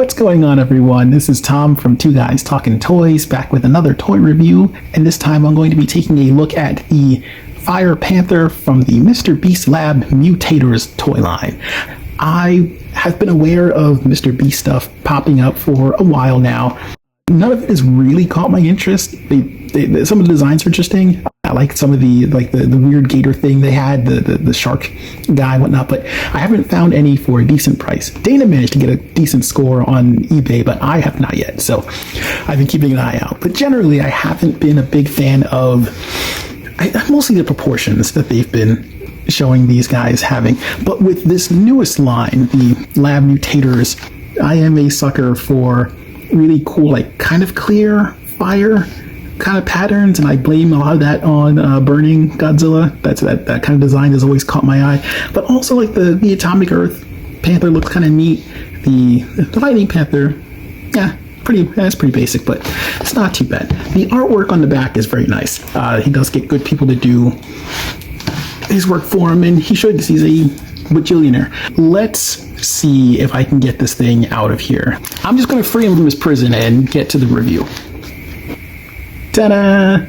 What's going on, everyone? This is Tom from Two Guys Talking Toys, back with another toy review, and this time I'm going to be taking a look at the Fire Panther from the Mr Beast Labs Mutators toy line. I have been aware of Mr Beast stuff popping up for a while now. None of it has really caught my interest. Some of the designs are interesting. I like some of the weird gator thing they had, the shark guy and whatnot, but I haven't found any for a decent price. Dana managed to get a decent score on eBay, but I have not yet, so I've been keeping an eye out. But generally, I haven't been a big fan of mostly the proportions that they've been showing these guys having. But with this newest line, the Lab Mutators, I am a sucker for really cool, like kind of clear fire kind of patterns, and I blame a lot of that on Burning Godzilla. That kind of design has always caught my eye. But also like the Atomic Earth Panther looks kind of neat. The Lightning Panther, that's pretty basic, but it's not too bad. The artwork on the back is very nice. He does get good people to do his work for him, and he should, because he's a bajillionaire. Let's see if I can get this thing out of here. I'm just going to free him from his prison and get to the review. Ta-da!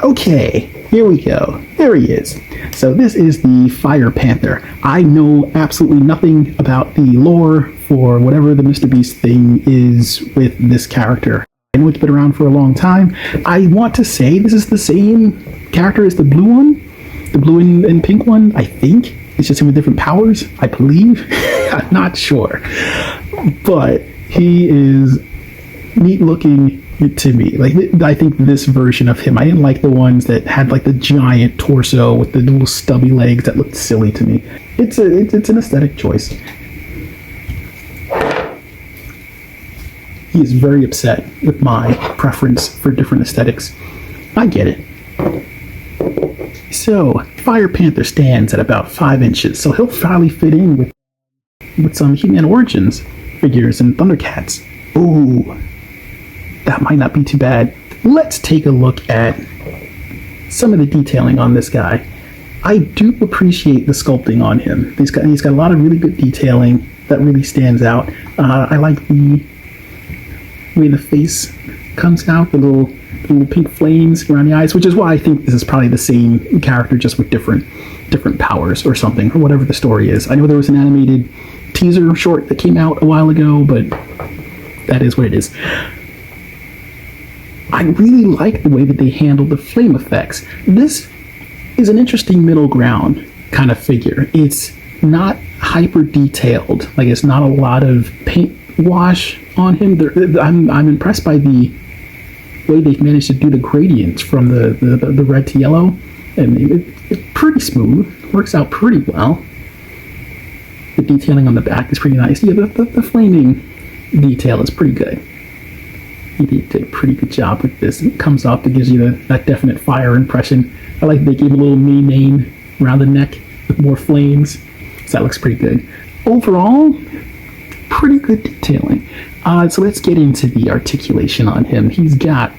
Okay, here we go. There he is. So this is the Fire Panther. I know absolutely nothing about the lore for whatever the Mr. Beast thing is with this character. I know it's been around for a long time. I want to say this is the same character as the blue one. The blue and pink one, I think. It's just him with different powers, I believe. I'm not sure. But he is neat looking to me. Like, I think this version of him, I didn't like the ones that had like the giant torso with the little stubby legs. That looked silly to me. It's an aesthetic choice. He is very upset with my preference for different aesthetics. I get it. So, Fire Panther stands at about 5 inches, so he'll probably fit in with some He-Man Origins figures and Thundercats. Ooh, that might not be too bad. Let's take a look at some of the detailing on this guy. I do appreciate the sculpting on him. He's got a lot of really good detailing that really stands out. I like the way the face comes out, the little pink flames around the eyes, which is why I think this is probably the same character, just with different powers or something, or whatever the story is. I know there was an animated teaser short that came out a while ago, but that is what it is. I really like the way that they handled the flame effects. This is an interesting middle ground kind of figure. It's not hyper detailed, like it's not a lot of paint wash on him. I'm impressed by the way they've managed to do the gradients from the red to yellow, and it's pretty smooth, works out pretty well. The detailing on the back is pretty nice. Yeah, the flaming detail is pretty good. He did a pretty good job with this. It comes up, it gives you that definite fire impression. I like they gave a little mane around the neck with more flames, so that looks pretty good. Overall, pretty good detailing. So let's get into the articulation on him. He's got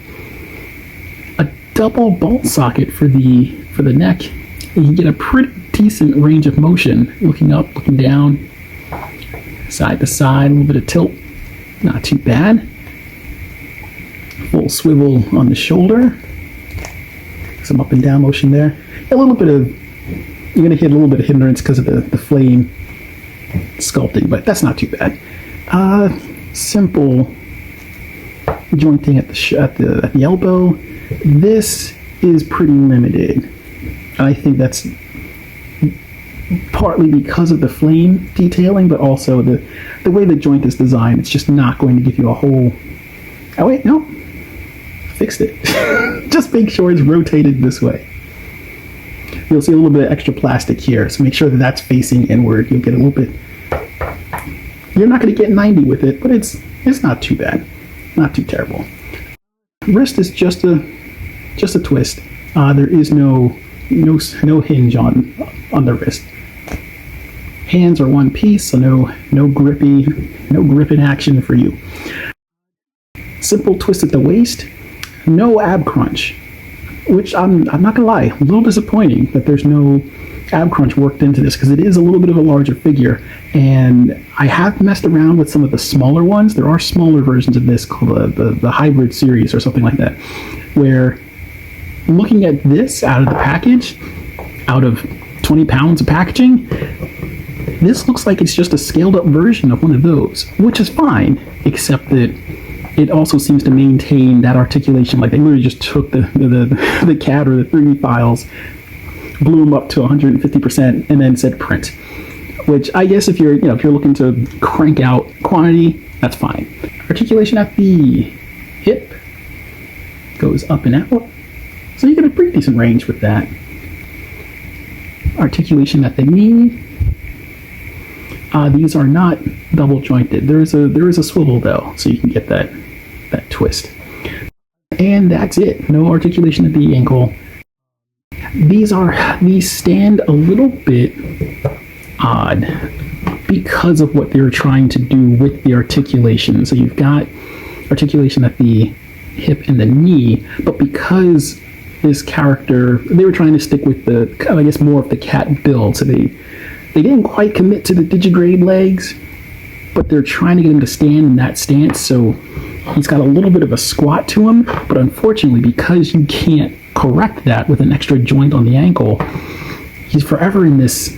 a double ball socket for the neck, and you get a pretty decent range of motion, looking up, looking down, side to side, a little bit of tilt, not too bad. Full swivel on the shoulder, some up and down motion there. A little bit of, you're gonna hit a little bit of hindrance because of the flame sculpting, but that's not too bad. Simple jointing at the elbow. This is pretty limited. I think that's partly because of the flame detailing, but also the way the joint is designed. It's just not going to give you a whole. Oh wait, no, fixed it. Just make sure it's rotated this way. You'll see a little bit of extra plastic here, so make sure that that's facing inward. You'll get a little bit. You're not going to get 90 with it, but it's not too bad, not too terrible. Wrist is just a twist. There is no hinge on the wrist. Hands are one piece, so no gripping action for you. Simple twist at the waist, no ab crunch, which I'm not gonna lie, a little disappointing that there's no ab crunch worked into this because it is a little bit of a larger figure. And I have messed around with some of the smaller ones. There are smaller versions of this called the hybrid series or something like that, where looking at this out of the package, out of 20 pounds of packaging, this looks like it's just a scaled up version of one of those, which is fine, except that it also seems to maintain that articulation. Like they literally just took the CAD or the 3D files, blew them up to 150%, and then said print. Which I guess if you're looking to crank out quantity, that's fine. Articulation at the hip goes up and out, so you get a pretty decent range with that. Articulation at the knee. These are not double jointed. There is a swivel though, so you can get that twist. And that's it. No articulation at the ankle. These stand a little bit odd because of what they're trying to do with the articulation. So you've got articulation at the hip and the knee, but because this character, they were trying to stick with the, I guess, more of the cat build, so they didn't quite commit to the digigrade legs, but they're trying to get him to stand in that stance, so he's got a little bit of a squat to him, but unfortunately, because you can't correct that with an extra joint on the ankle, he's forever in this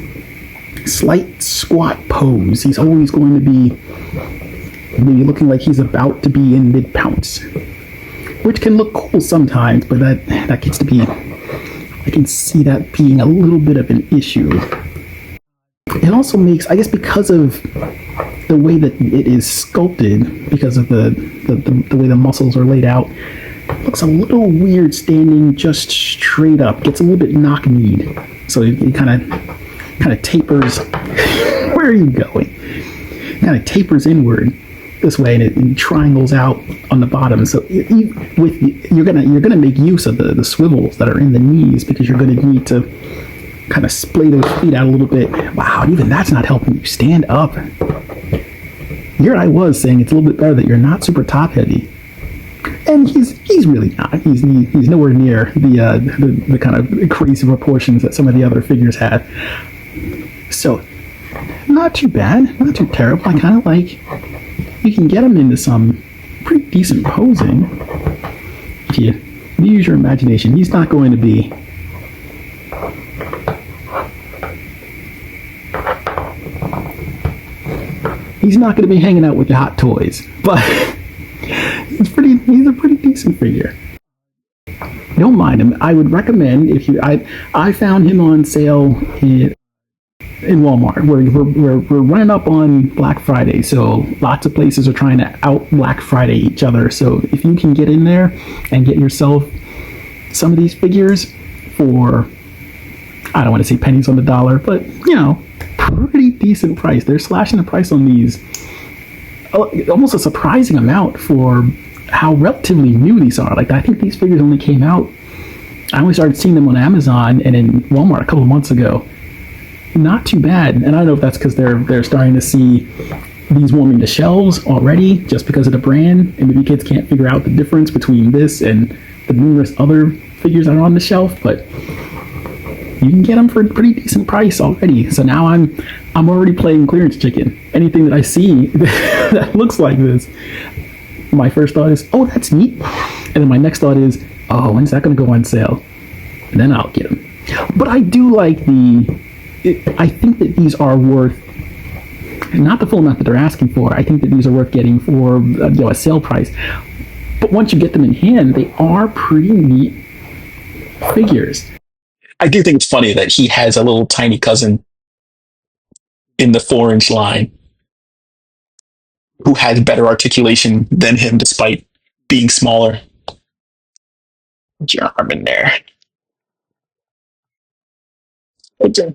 slight squat pose. He's always going to be maybe looking like he's about to be in mid-pounce, which can look cool sometimes, but that gets to be, I can see that being a little bit of an issue. It also makes, I guess because of the way that it is sculpted, because of the way the muscles are laid out, it looks a little weird standing just straight up. Gets a little bit knock-kneed. So it kind of tapers. Where are you going? Kind of tapers inward this way, and it triangles out on the bottom. So you're gonna make use of the swivels that are in the knees, because you're gonna need to kind of splay those feet out a little bit. Wow, even that's not helping you stand up. Here I was saying it's a little bit better that you're not super top heavy, and he's really not. He's nowhere near the kind of crazy proportions that some of the other figures had. So not too bad, not too terrible. I kind of like, you can get him into some pretty decent posing if you use your imagination. He's not going to be hanging out with the hot toys, but he's a pretty decent figure. Don't mind him. I would recommend, if you, I found him on sale in Walmart. We're running up on Black Friday, so lots of places are trying to out Black Friday each other. So if you can get in there and get yourself some of these figures for, I don't want to say pennies on the dollar, but pretty decent price. They're slashing the price on these almost a surprising amount for how relatively new these are. Like, I think these figures only came out, I only started seeing them on Amazon and in Walmart a couple of months ago. Not too bad. And I don't know if that's because they're starting to see these warming the shelves already, just because of the brand, and maybe kids can't figure out the difference between this and the numerous other figures that are on the shelf, but you can get them for a pretty decent price already. So now I'm already playing clearance chicken. Anything that I see that looks like this, my first thought is, oh, that's neat. And then my next thought is, oh, when's that going to go on sale? And then I'll get them. But I do like I think that these are worth, not the full amount that they're asking for. I think that these are worth getting for a sale price. But once you get them in hand, they are pretty neat figures. I do think it's funny that he has a little tiny cousin in the 4-inch line who has better articulation than him despite being smaller. Put your arm in there.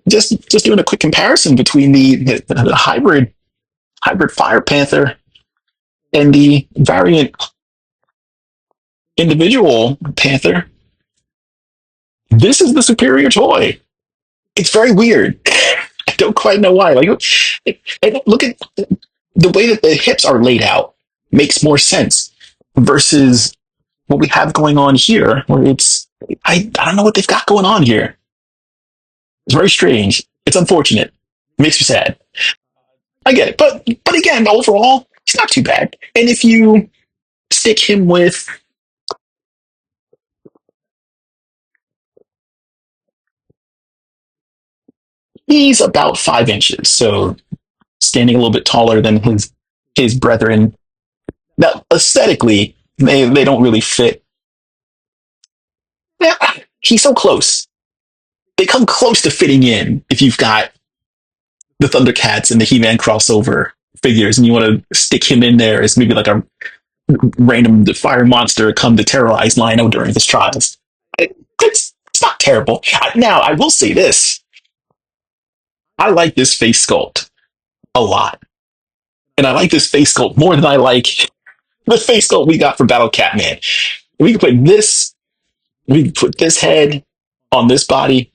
Just doing a quick comparison between the hybrid Fire Panther and the variant individual Panther. This is the superior toy. It's very weird. I don't quite know why. Like, look at the way that the hips are laid out. Makes more sense versus what we have going on here, where it's, I don't know what they've got going on here. It's very strange. It's unfortunate. It makes me sad. I get it. But again, overall, he's not too bad. And if you stick him with, he's about 5 inches, so standing a little bit taller than his brethren. Now, aesthetically, they don't really fit. Yeah, he's so close. They come close to fitting in if you've got the Thundercats and the He-Man crossover figures, and you want to stick him in there as maybe like a random fire monster come to terrorize Lion-O during his trials. It's not terrible. Now, I will say this. I like this face sculpt a lot. And I like this face sculpt more than I like the face sculpt we got for Battle Catman. We could put this, we could put this head on this body.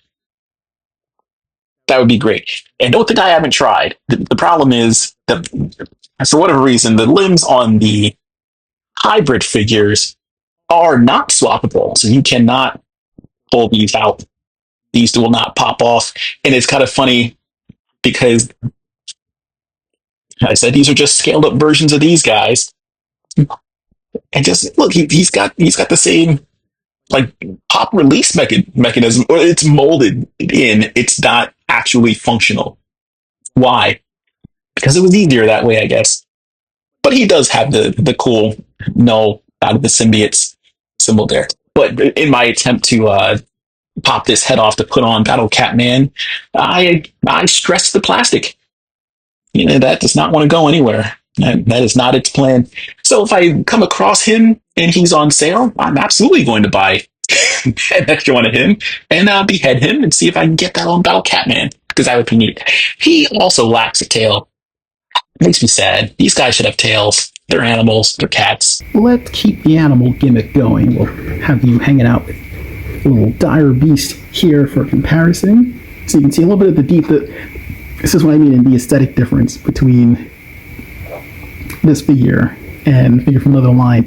That would be great. And don't think I haven't tried. The problem is that, for whatever reason, the limbs on the hybrid figures are not swappable. So you cannot pull these out. These will not pop off. And it's kind of funny because I said these are just scaled up versions of these guys. And just look, he's got the same like pop release mechanism, or it's molded in. It's not actually functional. Why? Because it was easier that way, I guess. But he does have the cool null out of the symbiotes symbol there. But in my attempt to pop this head off to put on Battle Catman, I stressed the plastic. You know, that does not want to go anywhere. That is not its plan. So if I come across him and he's on sale, I'm absolutely going to buy an extra one of him and behead him and see if I can get that on Battle Catman, because that would be neat. He also lacks a tail. It makes me sad. These guys should have tails. They're animals. They're cats. Let's keep the animal gimmick going. We'll have you hanging out with a little dire beast here for comparison. So you can see a little bit of the deep. This is what I mean in the aesthetic difference between this figure and the figure from another line.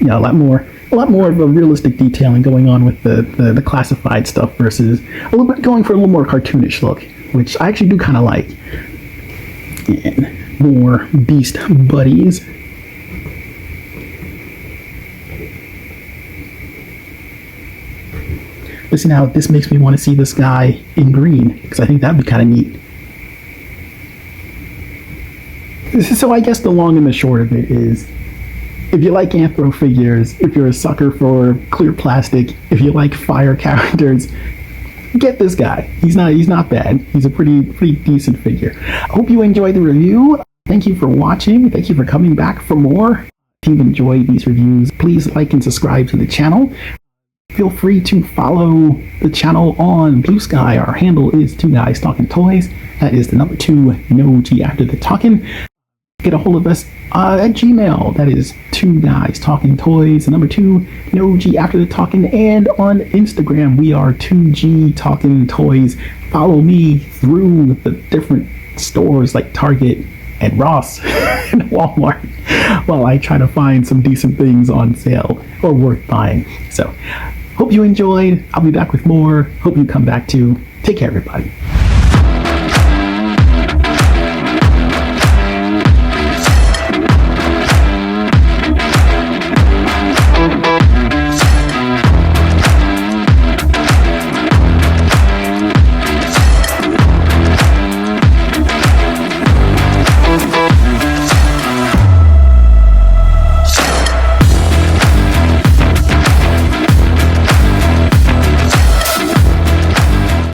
You know, a lot more of a realistic detailing going on with the classified stuff versus a little bit going for a little more cartoonish look, which I actually do kind of like. And more beast buddies. Listen, now this makes me want to see this guy in green, because I think that'd be kind of neat. So I guess the long and the short of it is, if you like anthro figures, if you're a sucker for clear plastic, if you like fire characters, get this guy. He's not bad. He's a pretty decent figure. I hope you enjoyed the review. Thank you for watching. Thank you for coming back for more. If you've enjoyed these reviews, please like and subscribe to the channel. Feel free to follow the channel on Blue Sky. Our handle is 2 Guys Talking Toys. That is the number 2, no G after the talking. Get a hold of us at Gmail. That is 2 Guys Talking Toys, the number 2, no G after the talking. And on Instagram, we are 2G Talking Toys. Follow me through the different stores like Target and Ross and Walmart while I try to find some decent things on sale or worth buying. So, hope you enjoyed. I'll be back with more. Hope you come back too. Take care, everybody.